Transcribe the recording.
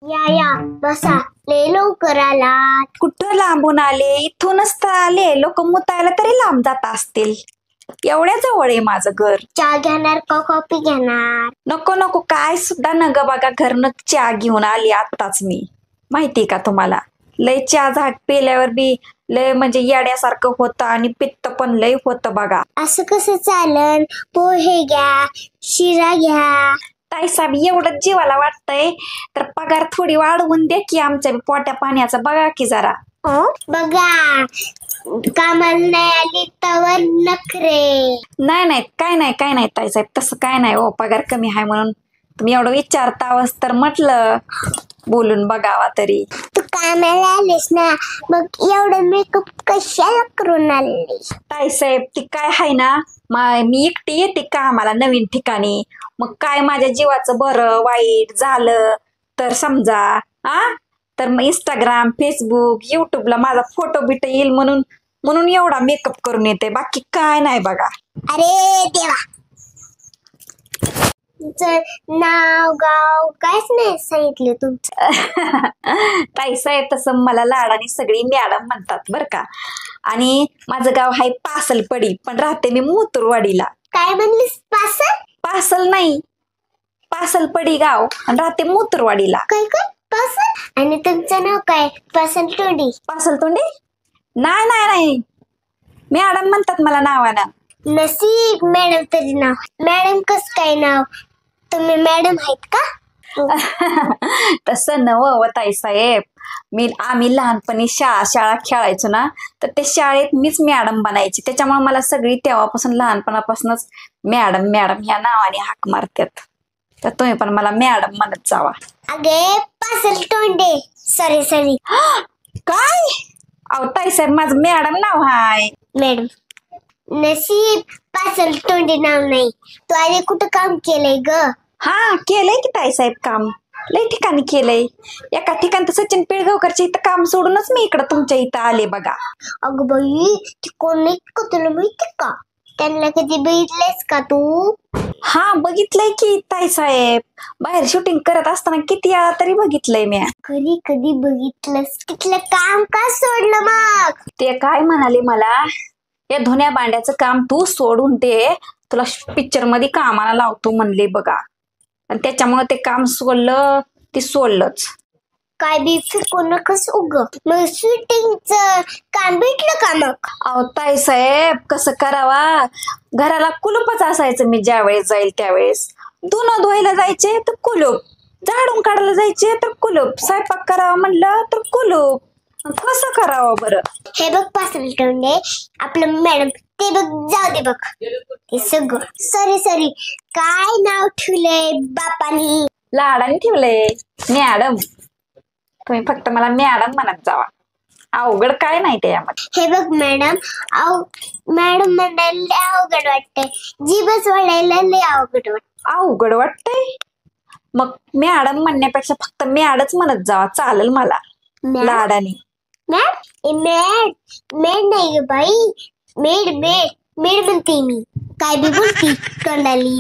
या बसा लय लवकर आलात. कुठं लांबून आले? इथूनच तर आले. लोक मुतायला तरी लांब जात असतील. एवढ्या जवळ आहे माझं घर. चहा घेणार का कॉफी घेणार? नको नको काय सुद्धा नग बघा, घरनं चहा घेऊन आली आत्ताच मी. माहिती का तुम्हाला, लय चहा झाट पेल्यावर बी लय म्हणजे येड्यासारखं होतं आणि पित्त पण लय होतं बघा. असं कसं चालन? पोहे घ्या, शिरा घ्या. ताईसाहेब एवढंच जीवाला वाटतंय तर पगार थोडी वाढवून द्या की आमच्या बी पोट्या पाण्याचा. बघा की जरा. बघा कामाला नाही आली तवर नखरे. नाही काय नाही ताईसाहेब, तसं काय नाही हो. पगार कमी आहे म्हणून तुम्ही एवढं विचारतावच तर म्हटलं बोलून बघावा तरी. तू कामाला आलीस ना, मग एवढं मेकअप कशाला करून आली? ताईसाहेब ती काय आहे ना, मी एकटी येते कामाला नवीन ठिकाणी. मग काय माझ्या जीवाचं बरं वाईट झालं तर समजा तर मग इंस्टाग्राम, फेसबुक, युट्यूबला माझा फोटो बिटो येईल म्हणून एवढा मेकअप करून येते. बाकी काय नाही बघा. अरे देवा, तुमचं नाव गाव काहीच नाही सांगितलं तुमचं. ताईसाहेब तसं मला लाडाने सगळी मॅडम म्हणतात बर का. आणि माझं गाव आहे पासलपडी, पण राहते मी मुतुरवाडीला. काय म्हणलीस? पासल? पासल नाही, पासलपडी गाव आणि राहते मुतुरवाडीला. काय पासल? आणि तुमचं नाव काय? पासल तोंडी? पासल तोंडी? नाही मॅडम म्हणतात मला नावानं. नसीब मॅडम तरी नाव. मॅडम कस काय नाव? तुम्ही मॅडम आहेत का? तसं नवं ताईसाहेब. आम्ही लहानपणी शाळा खेळायचो ना, तर त्या शाळेत मीच मॅडम बनायची. त्याच्यामुळे मला सगळी तेव्हापासून लहानपणापासूनच मॅडम ह्या नावाने हाक मारतात. तर तुम्ही पण मला मॅडम म्हणत जावा. अगे पासल तोंडे, सॉरी. काय? अहो ताईसाहेब माझं मॅडम नाव हाय. मॅडम नसीब पासल तोंडे नाव नाही. तू आधी कुठं काम केलंय ग? हा केलंय की ताईसाहेब काम. लय ठिकाणी केलंय. एका ठिकाणी तर सचिन पिळगावकरच्या इथं काम सोडूनच मी इकडं तुमच्या इथं आले बघा. अगं बाई, ती कोण नाही का तुला माहिती का? त्यांना कधी बघितलंयस का तू? हा बघितलंय की ताईसाहेब. बाहेर शूटिंग करत असताना किती वेळा तरी बघितलंय मी. कधी बघितलंस? तिथलं काम का सोडलं मग? ते काय म्हणाले मला, या धुण्या भांड्याचं काम तू सोडून दे, तुला पिक्चर मध्ये कामाला लावतो म्हणले बघा. आणि त्याच्यामुळे ते काम सोडलं, ते सोडलंच. काय बी फिरकू नकस उग. मग शूटिंगचं काम भेटलं का मग? अहो ताईसाहेब कसं करावा, घराला कुलूपच असायचं. मी ज्या वेळेस जाईल त्यावेळेस. धुणं धुवायला जायचे तर कुलूप, झाडून काढायला जायचे तर कुलूप, स्वयंपाक करावा म्हणलं तर कुलूप. कसं करावं बरं? हे बघ पासल तोंडे, आपलं मॅडम ते बघ, जाऊ दे बघ ते सगळं. सॉरी काय नाव ठेवलंय बापानी? लाडाने ठेवलंय मॅडम. तुम्ही फक्त मला मॅडम म्हणत जावा. अवघड काय नाही त्यामध्ये. हे बघ मॅडम, मॅडम म्हणायला अवघड वाटतंय. जीभच वळायला लय अवघड वाटत. अवघड वाटतंय? मग मॅडम म्हणण्यापेक्षा फक्त मॅडच म्हणत जावा, चालेल मला लाडाने. मेड नाही ग बाई, मेड म्हणते मी. काय बी बोलती तोंडाली.